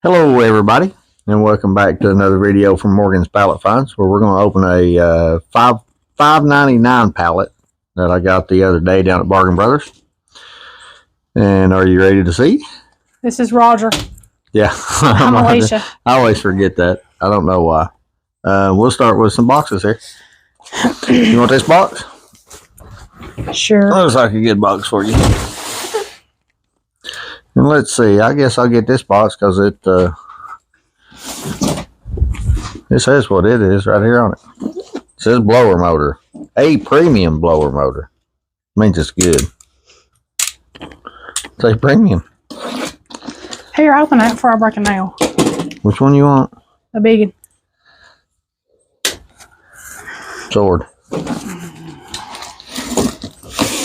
Hello everybody, and welcome back to another video from Morgan's Pallet Finds, where we're going to open a $5.99 pallet that I got the other day down at Bargain Brothers. And are you ready to see? This is Roger. Yeah, I'm Alicia. I always forget that. I don't know why. We'll start with some boxes here. You want this box? Sure. Looks like a good box for you. And let's see, I guess I'll get this box because it says what it is right here on it. It says blower motor. A premium blower motor. Means it's good. Say premium. Here, open that before I break a nail. Which one you want? The big one. Sword.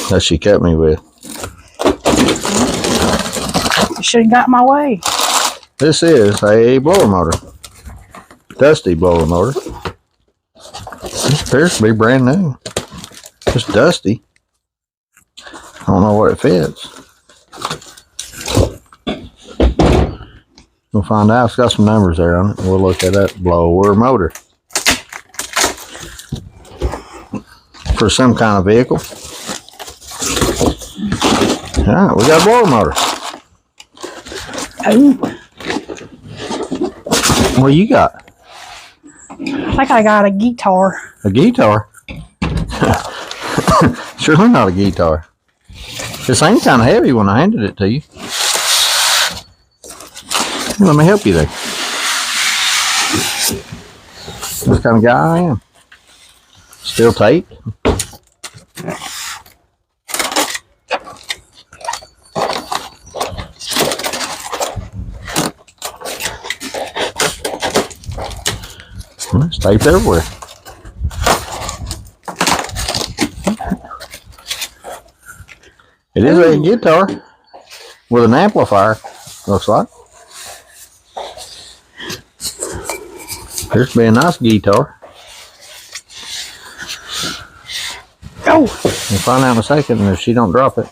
That she cut me with. You should have got my way. This is a blower motor. Dusty blower motor. This appears to be brand new. Just dusty. I don't know what it fits. We'll find out. It's got some numbers there on it. We'll look at that blower motor. For some kind of vehicle. Alright, we got a blower motor. Oh. What you got? I think I got a guitar. A guitar? Surely not a guitar. It seemed kind of heavy when I handed it to you. Let me help you there. This kind of guy I am. Still tight. It's taped everywhere. It is a guitar with an amplifier, looks like. Appears to be a nice guitar. Oh! We'll find out in a second if she don't drop it.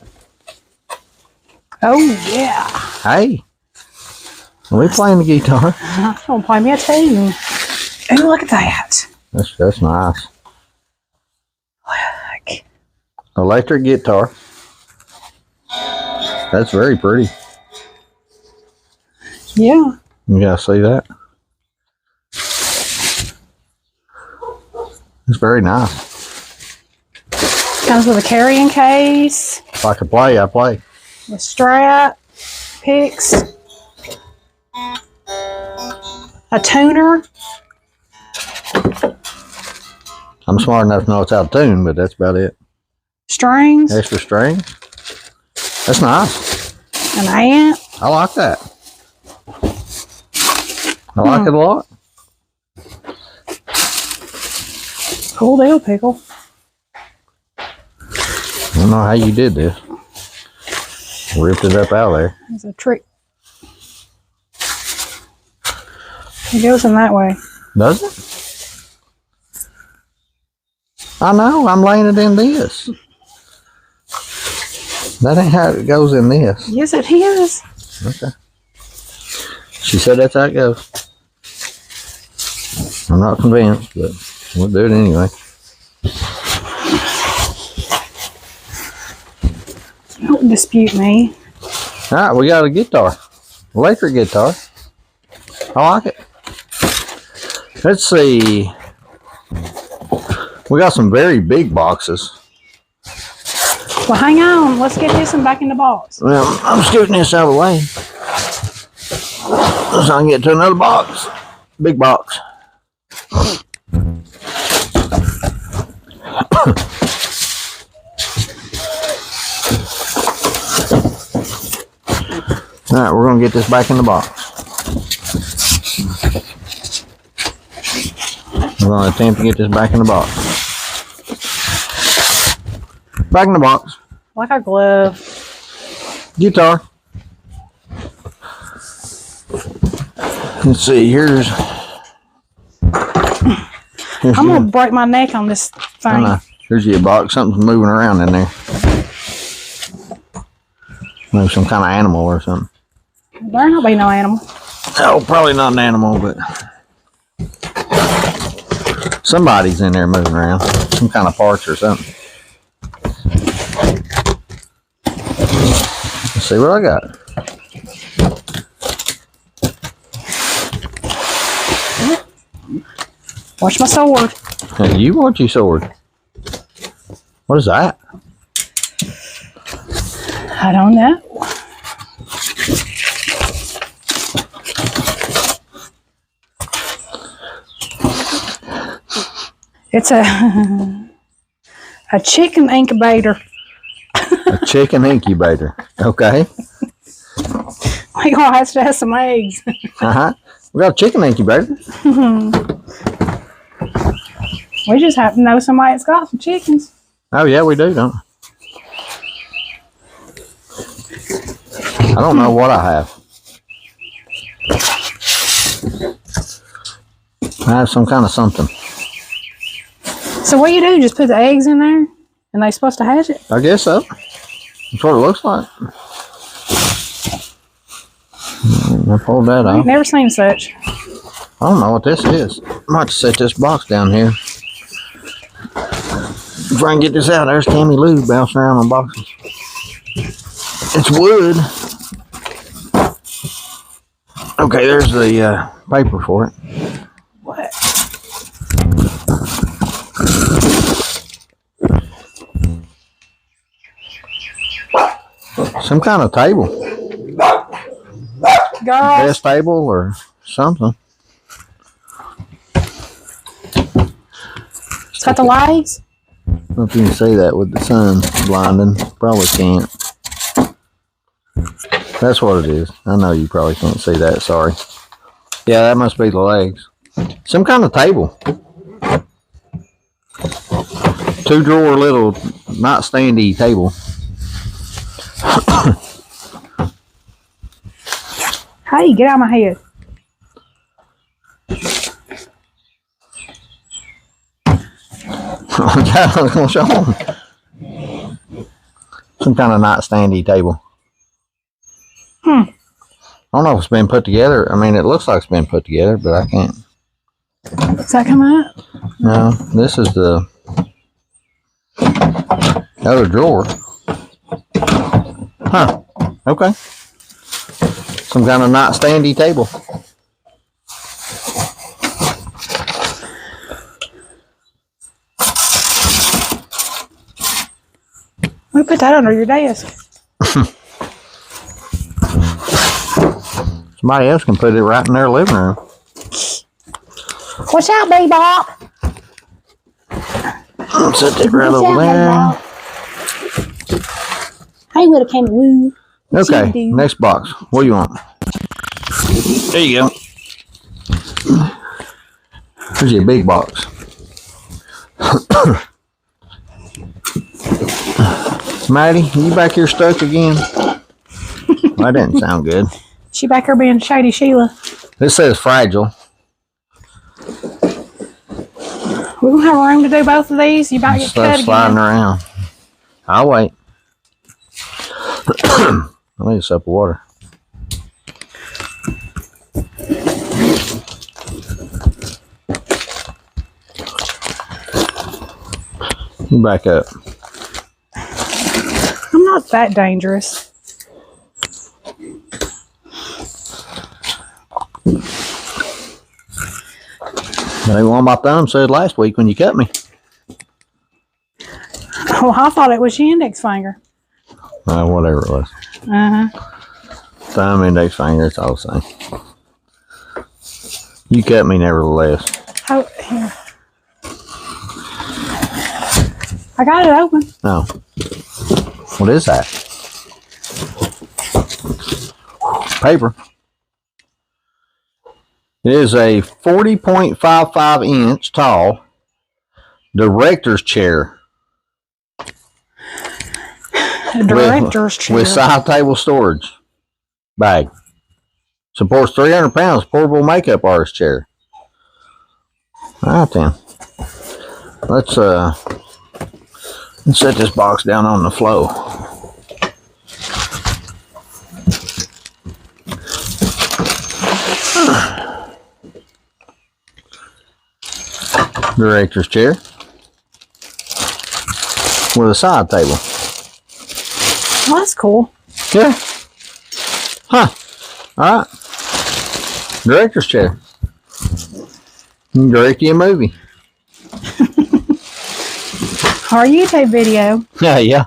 Oh, yeah. Hey! We playing the guitar. Don't play me a tune. Oh, look at that. That's nice. Look. Electric guitar. That's very pretty. Yeah. You gotta see that. It's very nice. Comes with a carrying case. If I could play, I play. A strap. Picks. A tuner. I'm smart enough to know it's out of tune, but that's about it. Strings. Extra strings. That's nice. An amp. I like that. I like it a lot. Cool deal, Pickle. I don't know how you did this. Ripped it up out of there. It's a trick. It goes in that way. Does it? I know, I'm laying it in this. That ain't how it goes in this. Yes, it is. Okay. She said that's how it goes. I'm not convinced, but we'll do it anyway. Don't dispute me. Alright, we got a guitar. Electric guitar. I like it. Let's see. We got some very big boxes. Well, hang on. Let's get this one back in the box. Well, I'm scooting this out of the way so I can get to another box. Big box. Alright, we're going to get this back in the box. We're going to attempt to get this back in the box. Back in the box. Like a glove. Guitar. Let's see, here's I'm going to break my neck on this thing. Here's your box. Something's moving around in there. Maybe some kind of animal or something. There not be no animal. Oh, probably not an animal, but somebody's in there moving around. Some kind of parts or something. Let's see what I got. Watch my sword. Hey, you want your sword? What is that? I don't know. It's a chicken incubator. A chicken incubator. Okay. We gonna have to have some eggs. We got a chicken incubator. We just happen to know somebody that's got some chickens. Oh yeah, we do, don't we? I don't know what I have. I have some kind of something. So what you do? Just put the eggs in there, and they supposed to hatch it? I guess so. That's what it looks like. I pulled that I've out. never seen such. I don't know what this is. I might set this box down here. If I can get this out, there's Tammy Lou bouncing around on boxes. It's wood. Okay, there's the paper for it. What? Some kind of table. Girls. Desk table or something. It's got the legs. I don't know if you can see that with the sun blinding. Probably can't. That's what it is. I know you probably can't see that. Sorry. Yeah, that must be the legs. Some kind of table. 2-drawer little not standy table. Hey, get out of my head. I was going to show them. Some kind of not standy table. I don't know if it's been put together. I mean, it looks like it's been put together, but I can't. Does that come out? No, this is the other drawer. Huh. Okay. Some kind of not standy table. We put that under your desk. Somebody else can put it right in their living room. Watch out, Bebop. Set that right over there. Hey, with a kangaroo. Okay, next box. What do you want? There you go. Here's your big box. Maddie, you back here stuck again? That didn't sound good. She back here being Shady Sheila. This says fragile. We don't have room to do both of these. You might get cut Stuff sliding again. around. I'll wait. I need a sip of water. You back up. I'm not that dangerous. Maybe one of my thumbs said last week when you cut me. Oh, I thought it was your index finger. Whatever it was. Thumb, index finger, it's all the same. You cut me nevertheless. Oh, here. I got it open. No. What is that? Paper. It is a 40.55 inch tall director's chair. A director's chair. With side table storage bag. Supports 300 pounds portable makeup artist chair. Alright then. Let's set this box down on the floor. director's chair with a side table. Well, that's cool. Yeah. Huh. All right. Director's chair. You can direct you a movie. Or a YouTube video. Yeah, yeah.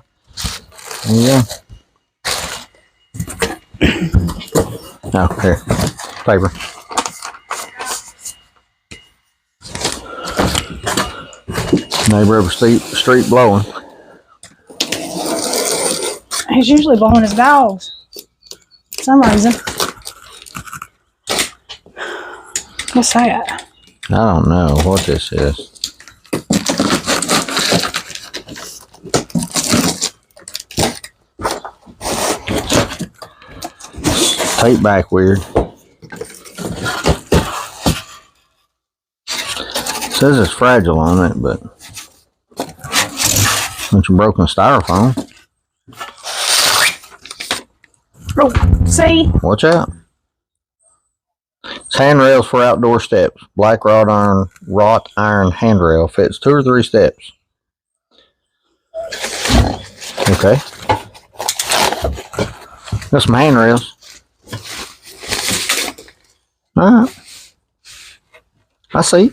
There you go. Oh, here. Paper. Neighbor up the street blowing. He's usually blowing his dogs. For some reason. What's that? I don't know what this is. Tape back weird. It says it's fragile on it, but bunch of broken styrofoam. Oh, see? Watch out. It's handrails for outdoor steps. Black wrought iron handrail fits 2 or 3 steps. Okay. Got some handrails. Alright. I see.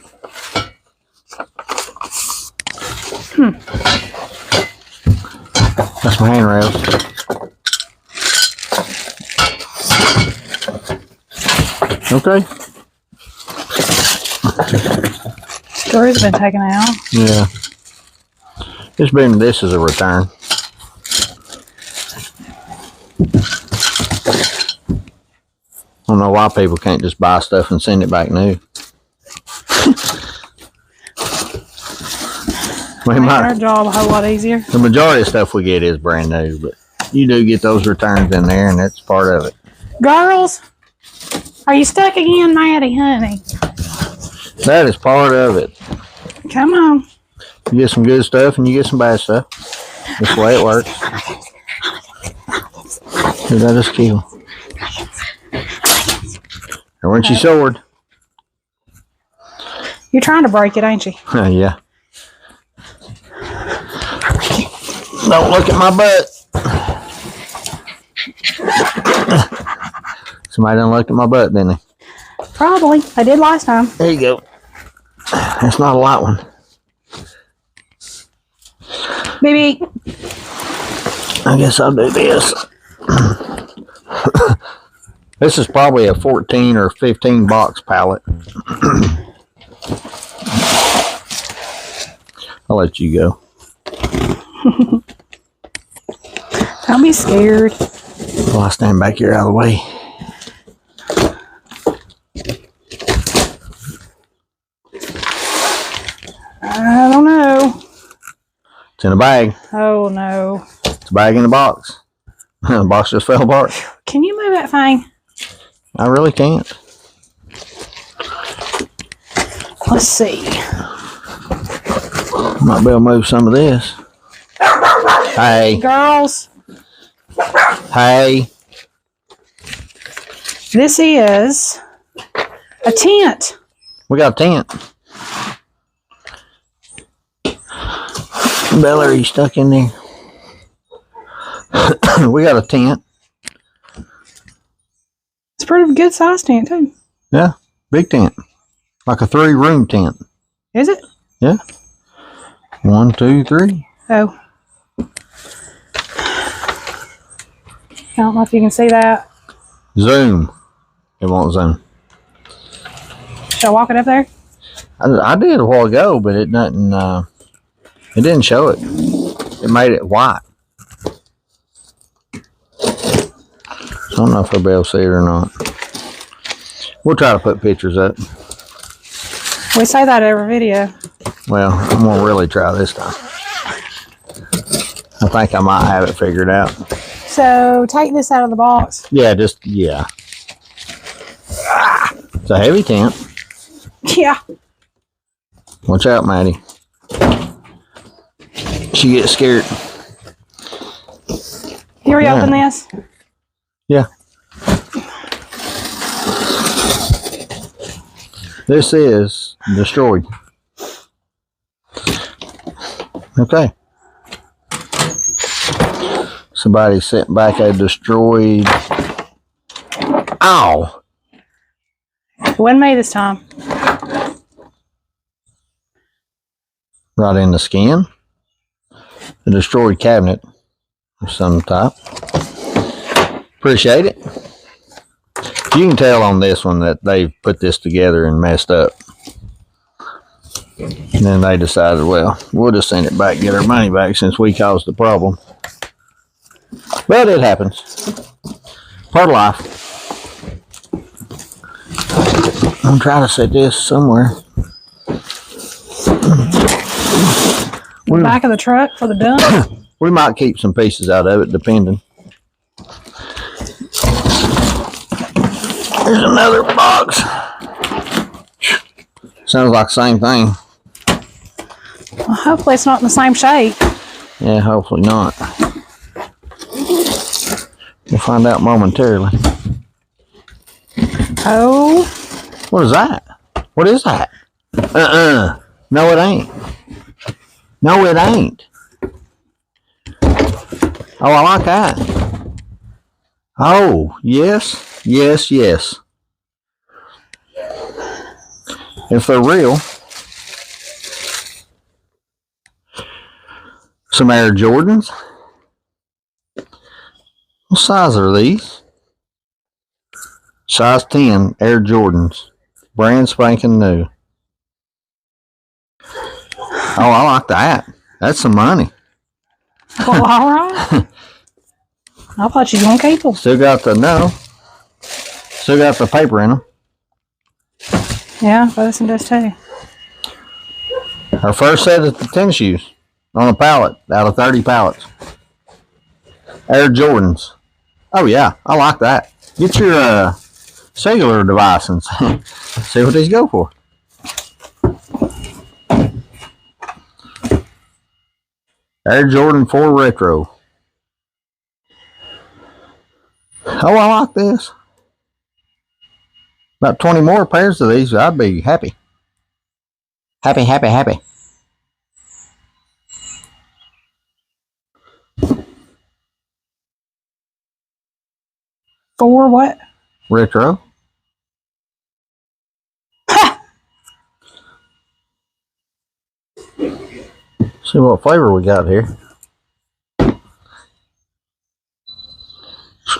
That's my handrails. Okay. Screws have been taken out. Yeah. This is a return. I don't know why people can't just buy stuff and send it back new. Make our job a whole lot easier. The majority of stuff we get is brand new, but you do get those returns in there, and that's part of it. Girls, are you stuck again, Maddie, honey? That is part of it. Come on. You get some good stuff and you get some bad stuff. That's the way it works. Is that a skill? Or when she soared. You're trying to break it, ain't you? Yeah. Don't look at my butt. Somebody done looked at my butt, didn't they? Probably. They did last time. There you go. That's not a light one. Baby. I guess I'll do this. This is probably a 14 or 15 box pallet. I'll let you go. Don't be scared. Well, I stand back here out of the way. I don't know. It's in a bag. Oh, no. It's a bag in a box. The box just fell apart. Can you move that thing? I really can't. Let's see. Might be able to move some of this. Hey. Girls, Hey. this is a tent. We got a tent. Bella, are you stuck in there? We got a tent. It's a pretty good size tent, too. Yeah, big tent. Like a 3-room tent. Is it? Yeah. 1, 2, 3. Oh. I don't know if you can see that. Zoom. It won't zoom. Shall I walk it up there? I did a while ago, but it doesn't. It didn't show it. It made it white. I don't know if I'll be able to see it or not. We'll try to put pictures up. We say that every video. Well, I'm gonna really try this time. I think I might have it figured out. So take this out of the box. Yeah, yeah. It's a heavy tent. Yeah. Watch out, Maddie. She gets scared. Here we open this. Yeah. This is destroyed. Okay. Somebody sent back a destroyed. Ow! It wasn't me this time. Right in the skin. A destroyed cabinet of some type. Appreciate it. You can tell on this one that they've put this together and messed up. And then they decided, well, we'll just send it back, get our money back since we caused the problem. But it happens. Part of life. I'm trying to set this somewhere. The back of the truck for the dump. We might keep some pieces out of it, depending. There's another box. Sounds like the same thing. Well, hopefully it's not in the same shape. Yeah, hopefully not. We'll find out momentarily. Oh. What is that? What is that? No, it ain't. No, it ain't. Oh, I like that. Oh, yes, yes, yes. If they're real. Some Air Jordans. What size are these? Size 10 Air Jordans. Brand spanking new. Oh, I like that. That's some money. Well, all right. I thought you were going to keep them. Still got the paper in them. Yeah, Bosun does too. Our first set of the tennis shoes on a pallet out of 30 pallets. Air Jordans. Oh yeah, I like that. Get your cellular device and see what these go for. Air Jordan 4 Retro. Oh, I like this. About 20 more pairs of these, I'd be happy. Happy, happy, happy. For what? Retro. See what flavor we got here.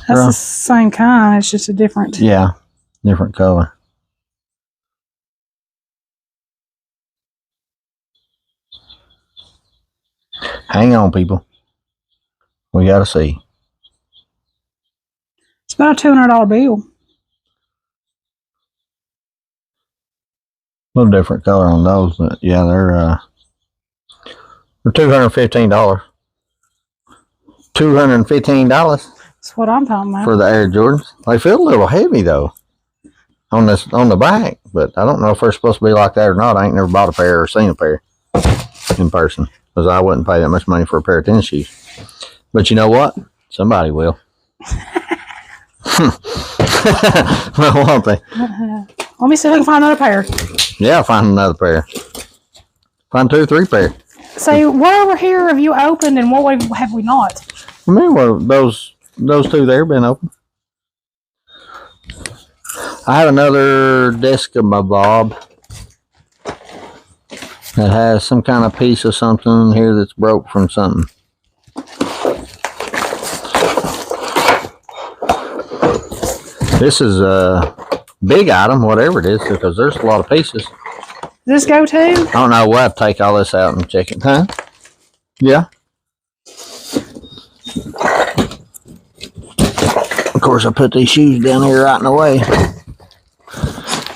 That's the same kind. It's just a different. Yeah, different color. Hang on, people. We got to see. It's about a $200 bill. A little different color on those, but yeah, they're $215. $215 That's what I'm talking about. for the Air Jordans. They feel a little heavy though on the back, but I don't know if they're supposed to be like that or not. I ain't never bought a pair or seen a pair in person because I wouldn't pay that much money for a pair of tennis shoes. But you know what? Somebody will. Well, won't they? Let me see if I can find another pair. Yeah, find another pair. Find 2 or 3 pair. So what over here have you opened and what have we not? Remember those 2 there been open? I have another desk of my Bob that has some kind of piece of something here that's broke from something. This is a big item, whatever it is, because there's a lot of pieces. Does this go to? I don't know. We'll have to take all this out and check it. Huh? Yeah. Of course, I put these shoes down here right in the way.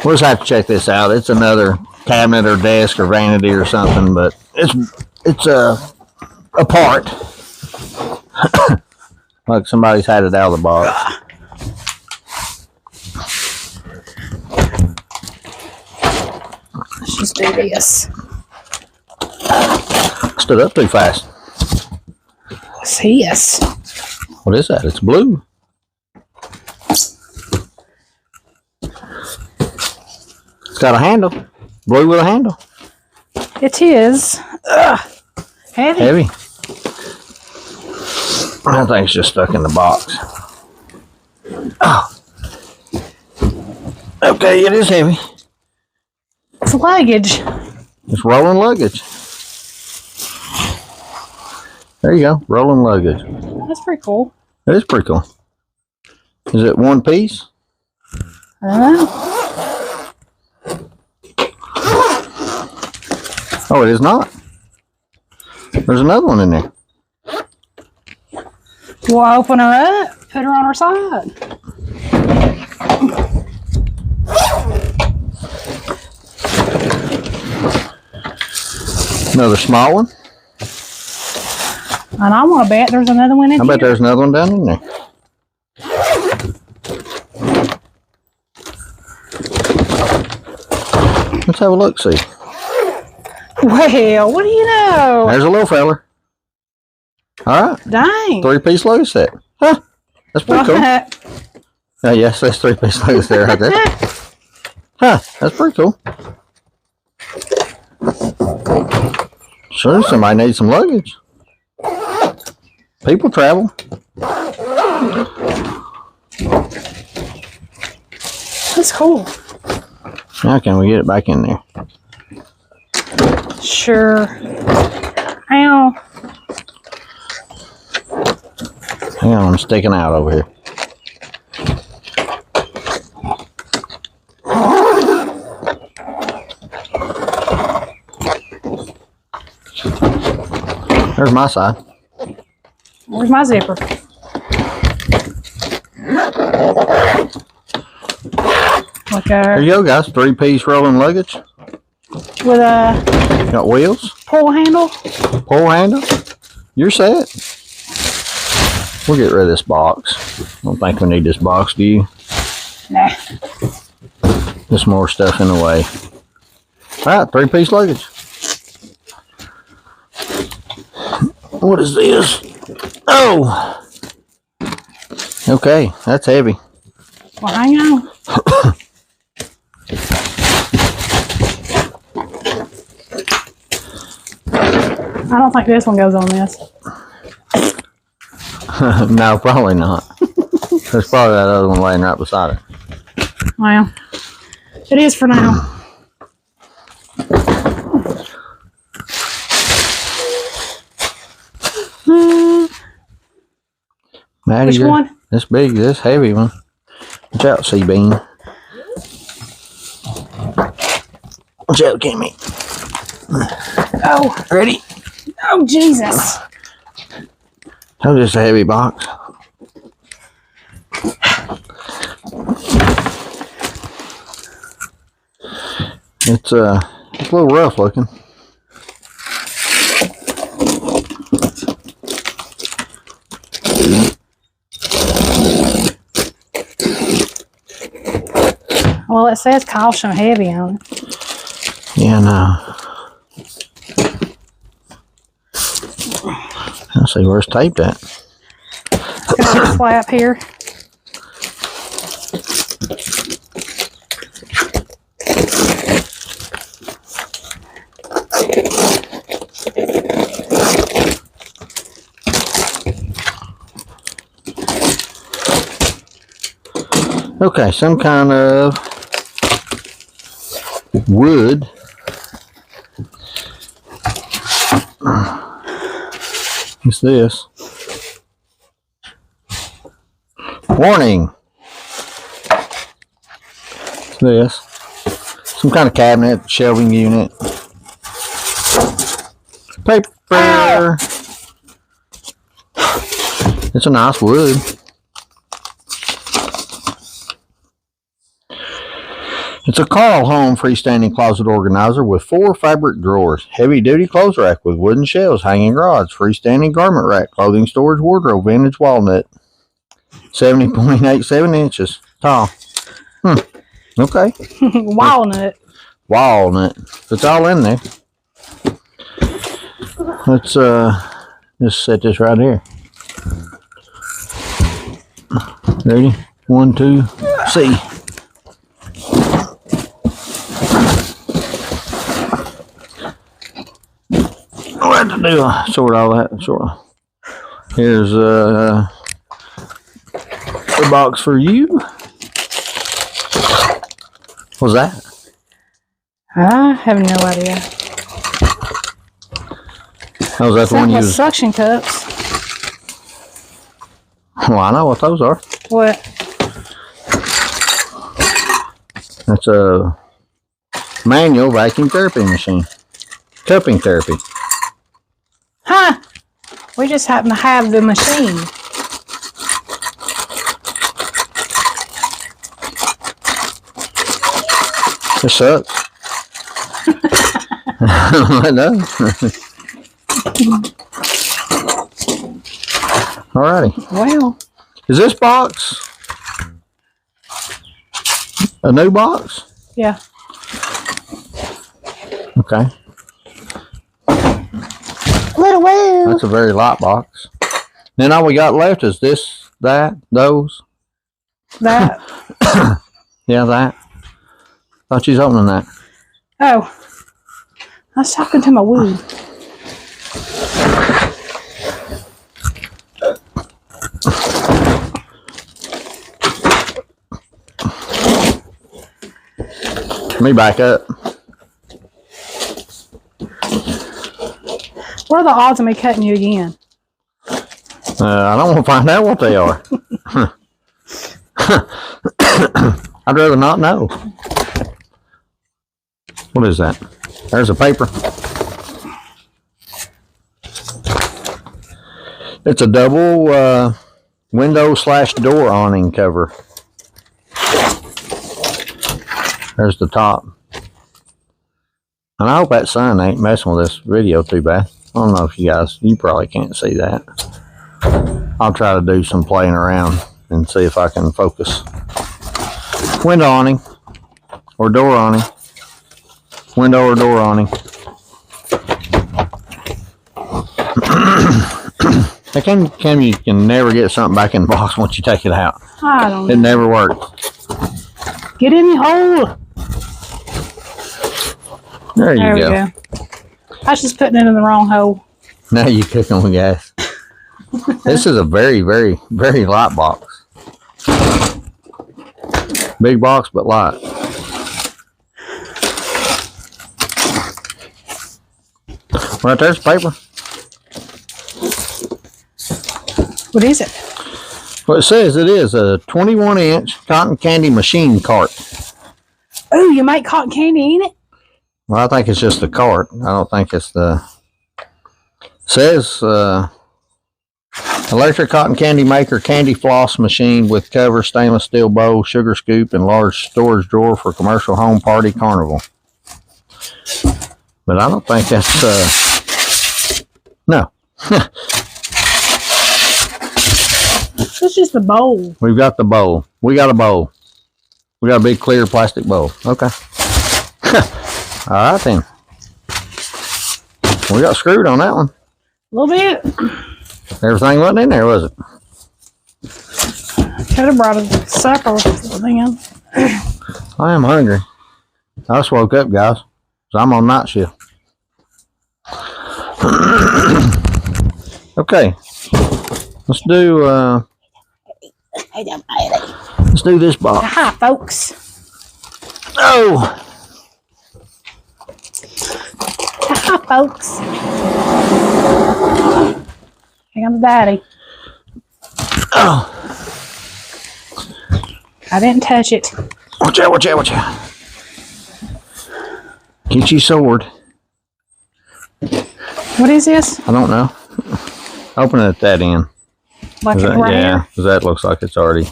We'll just have to check this out. It's another cabinet or desk or vanity or something, but it's a part. Look, somebody's had it out of the box. Let's just do this. Stood up too fast. What's this? What is that? It's blue. It's got a handle. Blue with a handle. It is. Ugh. Heavy. Heavy. That thing's just stuck in the box. Oh. Okay, it is heavy. It's luggage. It's rolling luggage. There you go, rolling luggage. That's pretty cool. That is pretty cool. Is it one piece? I don't know. Oh, it is not. There's another one in there. You want to open her up? Put her on her side. Another small one. And I want to bet there's another one in I here. bet there's another one down in there. Let's have a look, see. Well, what do you know? There's a little fella. All right. Dang. 3-piece luggage set. Huh. That's pretty cool. Oh, yes, that's 3-piece luggage there right there. Huh. That's pretty cool. Sure, somebody needs some luggage. People travel. That's cool. Now can we get it back in there? Sure. Ow. Hang on, I'm sticking out over here. There's my side. Where's my zipper? Like There you go, guys. 3-piece rolling luggage. with a Got wheels. pull handle. Pull handle. You're set. We'll get rid of this box. I don't think we need this box, do you? Nah. Just more stuff in the way. Alright, 3-piece luggage. What is this? Oh! Okay, that's heavy. Well, hang on. I don't think this one goes on this. No, probably not. There's probably that other one laying right beside it. Well, it is for now. Maddie, Which one? This big, this heavy one. Watch out, C-Bean. Watch out, Kimmy. Oh, Ready? oh, Jesus. That was just a heavy box. It's a little rough looking. Well, it says caution heavy on it. Yeah, no. Let's see where's taped at. Got a flap here. Okay, some kind of wood. What's this? Warning. What's this? Some kind of cabinet, shelving unit. Paper. It's a nice wood. It's a Carl Home freestanding closet organizer with 4 fabric drawers, heavy-duty clothes rack with wooden shelves, hanging rods, freestanding garment rack, clothing storage wardrobe, vintage walnut, 70.87 inches tall. Okay. Walnut. Walnut. It's all in there. Let's just set this right here. Ready? 1, 2, see. do sort all that. Sort of. Here's a box for you. What's that? I have no idea. Oh, is that the one you was... suction cups. Well, I know what those are. What? That's a manual vacuum therapy machine. Cupping therapy. Huh? We just happen to have the machine. It sucks. I know. Alrighty. Well. Is this box a new box? Yeah. Okay. Little woo. That's a very light box. Then all we got left is this, that, those. That. Yeah, that. Thought you was opening that. Oh. I was talking to my woo. Let me back up. What are the odds of me cutting you again? I don't want to find out what they are. I'd rather not know. What is that? There's a paper. It's a double window/door awning cover. There's the top. And I hope that sun ain't messing with this video too bad. I don't know if you probably can't see that. I'll try to do some playing around and see if I can focus. Window awning or door awning. Window or door awning. You can never get something back in the box once you take it out. I don't know. It never works. Get in the hole. There you go. I was just putting it in the wrong hole. Now you cooking with gas. This is a very, very, very light box. Big box, but light. Right there's paper. What is it? Well, it says it is a 21-inch cotton candy machine cart. Oh, you make cotton candy in it? Well, I think it's just the cart. I don't think it's the... It says electric cotton candy maker, candy floss machine with cover, stainless steel bowl, sugar scoop, and large storage drawer for commercial home party carnival. But I don't think that's... No. It's just the bowl. We've got the bowl. We got a bowl. We got a big clear plastic bowl. Okay. All right then. We got screwed on that one. A little bit. Everything wasn't in there, was it? Could have brought a supper then. I am hungry. I just woke up, guys. So I'm on night shift. Okay. Let's do this box. Hi, folks. Oh! Hi, folks. Here comes Daddy. Oh! I didn't touch it. Watch out, watch out, watch out. Get your sword. What is this? I don't know. Open it at that end. Like it right yeah, here? because that looks like it's already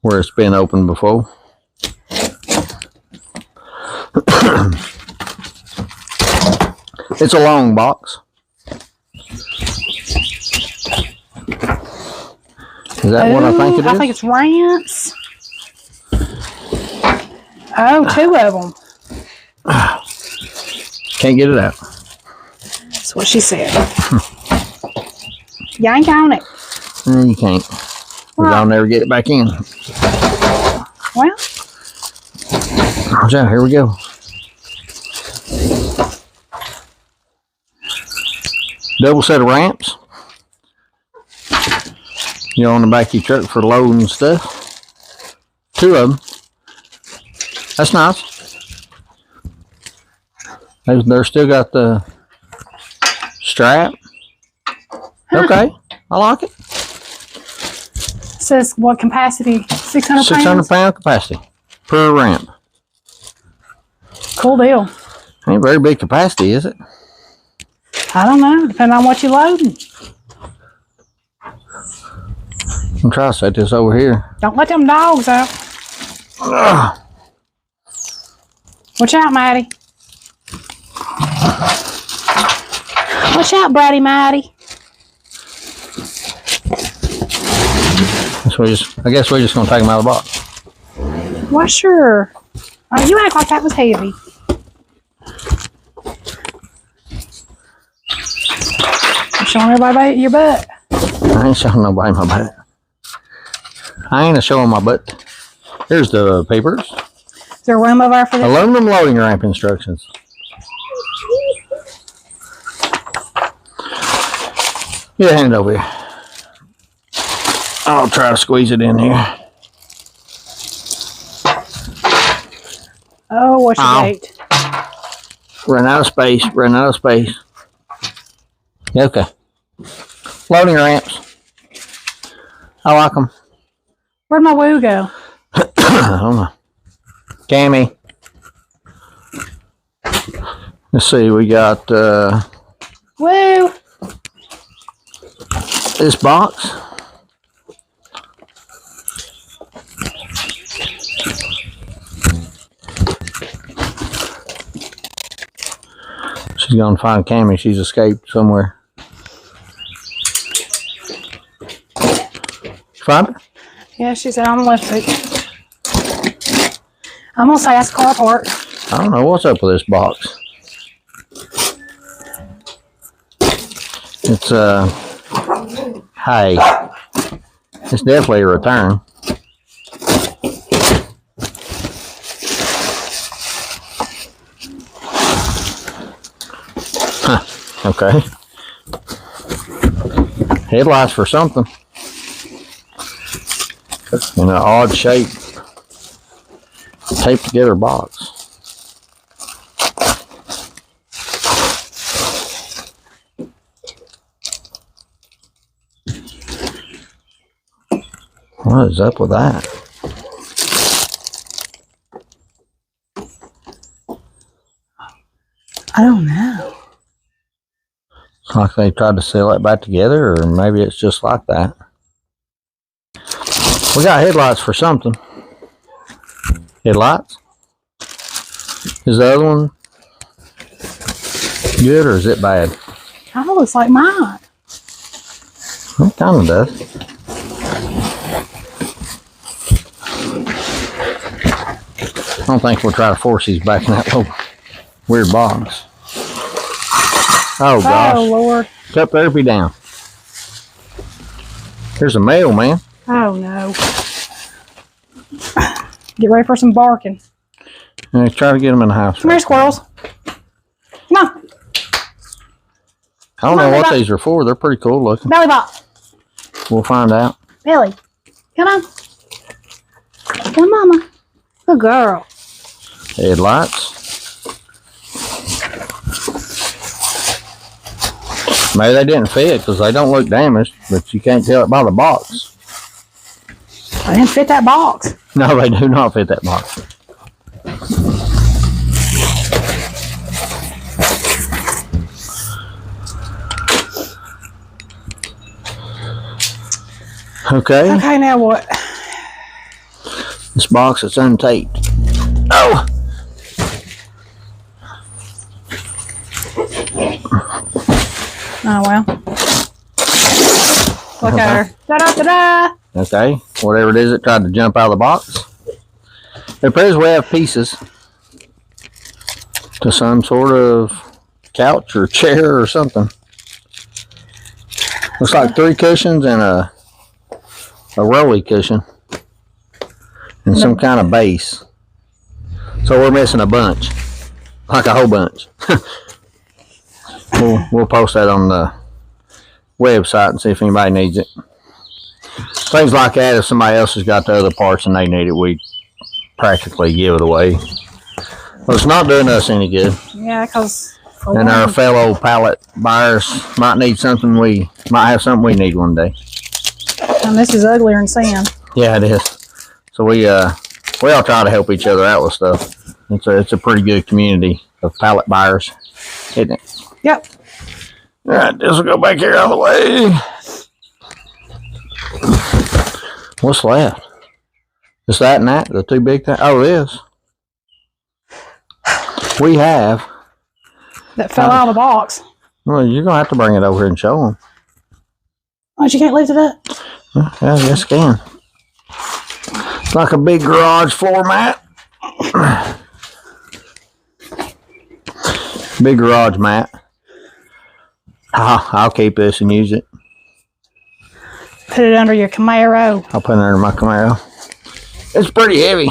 where it's been opened before. It's a long box. Is that what I think it is? I think it's Rance. Oh, two of them. Can't get it out. That's what she said. Yank on it. You can't. Because I'll never get it back in. Well. Watch out, here we go. Double set of ramps. On the back of your truck for loading and stuff. 2 of them. That's nice. They're still got the strap. Okay, I like it. Says what capacity? 600 pounds? 600 pound capacity per ramp. Cool deal. Ain't very big capacity, is it? I don't know. Depending on what you're loading. I'm trying to set this over here. Don't let them dogs out. Ugh. Watch out, Maddie. Watch out, Bratty Maddie. So I guess we're just going to take them out of the box. Well, sure. Oh, you act like that was heavy. You're showing everybody your butt. I ain't showing nobody my butt. I ain't showing my butt. Here's the papers. Is there room over there for this? Aluminum loading ramp instructions. Yeah, hand it over here. I'll try to squeeze it in here. Oh, what's your date? Run out of space. Run out of space. Okay. Loading ramps. I like them. Where'd my woo go? I don't know. Cammy. Let's see. We got Woo! this box. She's gonna find Cammy. She's escaped somewhere. Find her? Yeah, she said on the left seat. I'm gonna say that's car part. I don't know what's up with this box. It's hey, it's definitely a return. Huh. Okay. Headlights for something. In an odd shape. Taped together box. What is up with that? I don't know. It's like they tried to sell it back together, or maybe it's just like that. We got headlights for something. Headlights? Is the other one good or is it bad? Kind of looks like mine. It kind of does. I don't think we'll try to force these back in that little weird box. Oh gosh. Oh, Lord. It's up there, be down. Here's a mailman. Oh, no. Get ready for some barking. Let's try to get them in the house. Come here, squirrels. Come on. I don't know what these are for. They're pretty cool looking. Belly bop. We'll find out. Billy. Come on. Come on, Mama. Good girl. Headlights. Maybe they didn't fit because they don't look damaged, but you can't tell it by the box. I didn't fit that box. No, they do not fit that box. Okay. Okay, now what? This box is untaped. Oh! Oh, well. Look at her. Da-da-da-da! Okay. Whatever it is, it tried to jump out of the box. It appears we have pieces to some sort of couch or chair or something. Looks like 3 cushions and a rolly cushion and some kind of base. So we're missing a bunch, like a whole bunch. We'll post that on the website and see if anybody needs it. Things like that, if somebody else has got the other parts and they need it, we practically give it away. Well, it's not doing us any good. Yeah, because... And our fellow pallet buyers might need something we might have something we need one day. And this is uglier than sand. Yeah, it is. So we all try to help each other out with stuff. It's a pretty good community of pallet buyers, isn't it? Yep. All right, this will go back here all the way. What's left? Is that and that? The two big things? Oh, it is. We have. That fell out of the box. Well, you're going to have to bring it over here and show them. Oh, you can't lift it up? Yeah, yes, can. It's like a big garage floor mat. Big garage mat. I'll keep this and use it. Put it under your Camaro. I'll put it under my Camaro. It's pretty heavy.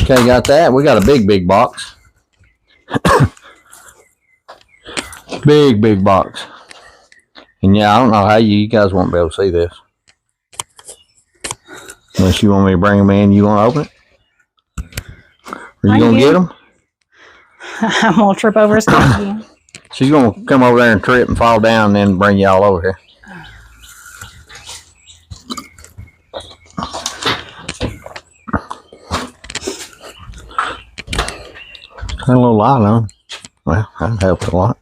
Okay, got that. We got a big box. Big box. And yeah, I don't know how you guys won't be able to see this. Unless you want me to bring them in, you want to open it? Are you going to get them? I'm going to trip over his stuff again. She's going to come over there and trip and fall down and then bring y'all over here. Got a little light on. Well, that helped a lot.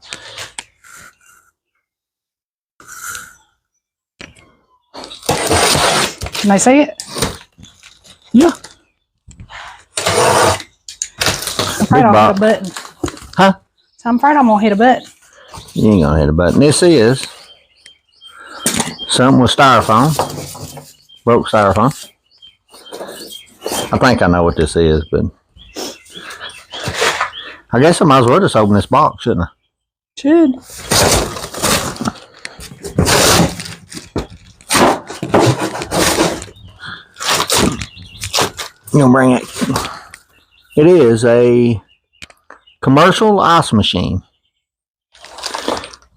Can I see it? Yeah. I'm afraid I'll hit a button. Huh? So I'm afraid I'm going to hit a button. You ain't going to hit a button. This is something with styrofoam. Broke styrofoam. I think I know what this is, but I guess I might as well just open this box, shouldn't I? Should. You gonna bring it? It is a commercial ice machine.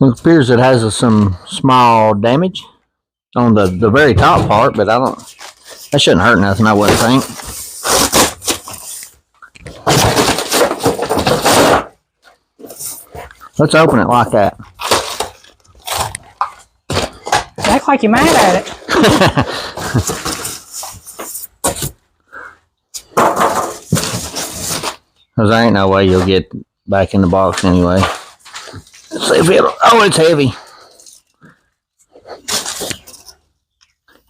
It appears it has some small damage on the very top part, but that shouldn't hurt nothing, I wouldn't think. Let's open it like that. You act like you're mad at it. Because there ain't no way you'll get back in the box anyway. Let's see if it'll... Oh, it's heavy.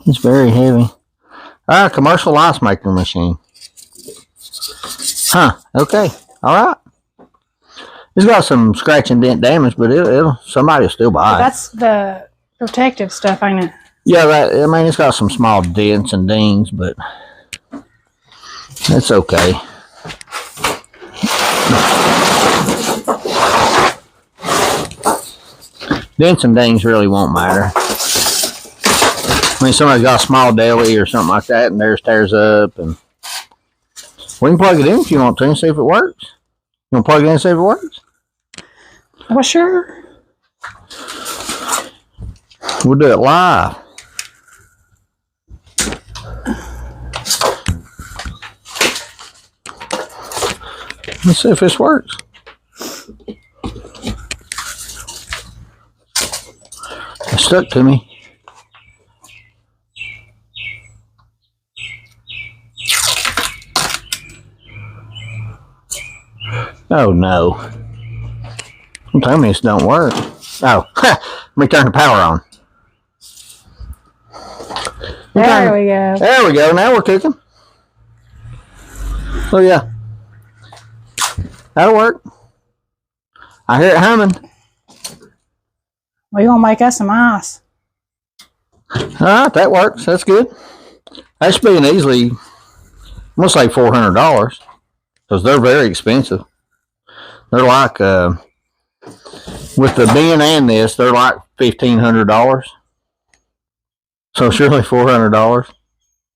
It's very heavy. Commercial ice maker machine. Huh, okay. Alright. It's got some scratch and dent damage, but somebody will still buy it. That's the protective stuff, ain't it? Yeah, it's got some small dents and dings, but it's okay. Dents and dings really won't matter. I mean, somebody's got a small deli or something like that, and theirs tears up, and we can plug it in if you want to and see if it works. You want to plug it in and see if it works? Well, sure. We'll do it live. Let's see if this works. It stuck to me. Oh no. Don't tell me this don't work. Oh, let me turn the power on. There we go. There we go. Now we're cooking. Oh yeah. That'll work. I hear it humming. Well, you're going to make us some ice. Alright, that works. That's good. That should be an easily, I'm going to say $400. Because they're very expensive. They're like, with the bin and this, they're like $1,500. So surely $400.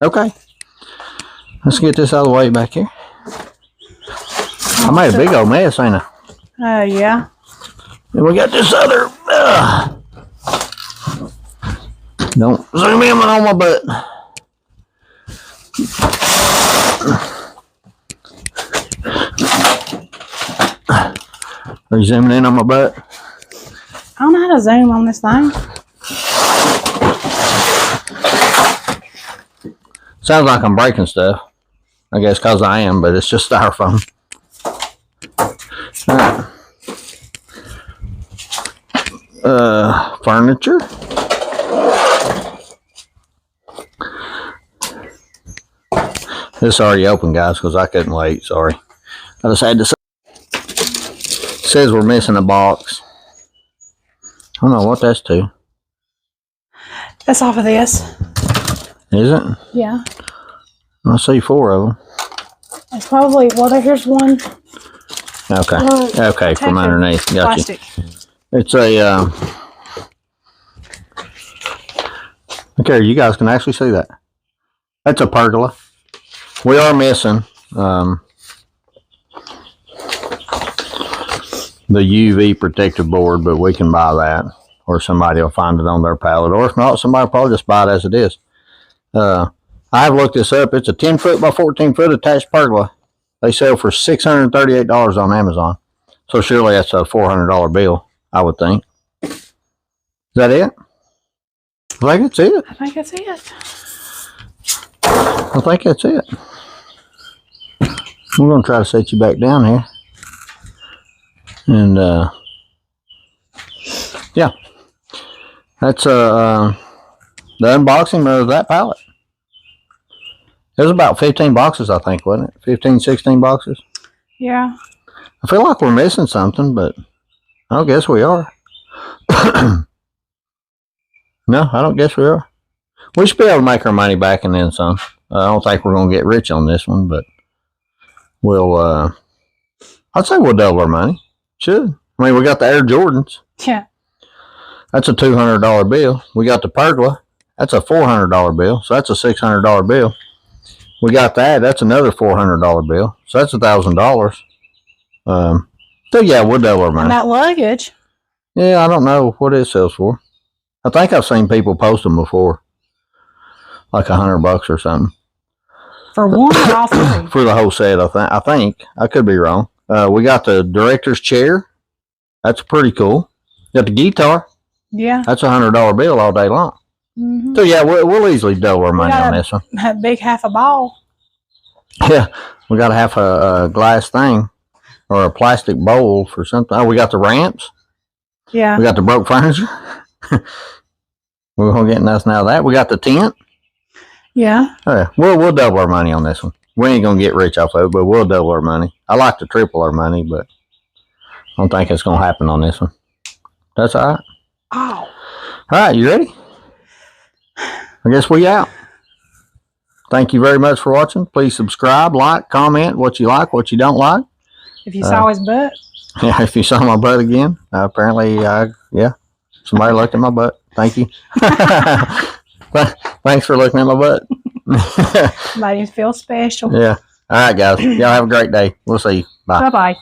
Okay. Let's get this out of the way back here. I made a big old mess, ain't I? Yeah. And we got this other. Don't zoom in on my butt. Are you zooming in on my butt? I don't know how to zoom on this thing. Sounds like I'm breaking stuff. I guess because I am, but it's just styrofoam. All right. Furniture. This is already open, guys, because I couldn't wait. Sorry. I just had to say. It says we're missing a box. I don't know what that's to. That's off of this. Is it? Yeah. I see 4 of them. It's probably, well, here's one. Okay. Okay, from underneath. Gotcha. Plastic. It's a, okay, you guys can actually see that. That's a pergola. We are missing, the UV protective board, but we can buy that, or somebody will find it on their pallet, or if not, somebody will probably just buy it as it is. I've looked this up. It's a 10 foot by 14 foot attached pergola. They sell for $638 on Amazon. So surely that's a $400 bill, I would think. Is that it? I think that's it. I think that's it. I think that's it. I'm going to try to set you back down here. And, yeah. That's, the unboxing of that pallet. It was about 15 boxes, I think, wasn't it? 15, 16 boxes. Yeah. I feel like we're missing something, but I don't guess we are. No, I don't guess we are. We should be able to make our money back and then some. I don't think we're going to get rich on this one, but we'll, I'd say we'll double our money. Should. I mean, we got the Air Jordans. Yeah. That's a $200 bill. We got the Pergola. That's a $400 bill. So that's a $600 bill. We got that. That's another $400 bill. So that's $1,000. So yeah, we'll double our money. And that luggage. Yeah, I don't know what it sells for. I think I've seen people post them before. Like $100 or something. For one or all three? For the whole set, I think. I could be wrong. We got the director's chair. That's pretty cool. Got the guitar. Yeah. That's a $100 bill all day long. Mm-hmm. So yeah, we'll easily double our money on this one. That big half a ball. Yeah, we got to have a glass thing or a plastic bowl for something. Oh, we got the ramps. Yeah. We got the broke furniture. We're gonna get nothing out of that. We got the tent. Yeah. Oh, yeah. We'll double our money on this one. We ain't gonna get rich off of it, but we'll double our money. I like to triple our money, but I don't think it's gonna happen on this one. That's all right. Oh. All right, you ready? I guess we out. Thank you very much for watching. Please subscribe, like, comment what you like, what you don't like. If you saw his butt. Yeah, if you saw my butt again, apparently, yeah, somebody looked at my butt. Thank you. Thanks for looking at my butt. Somebody feel special. Yeah. All right, guys. Y'all have a great day. We'll see you. Bye. Bye-bye.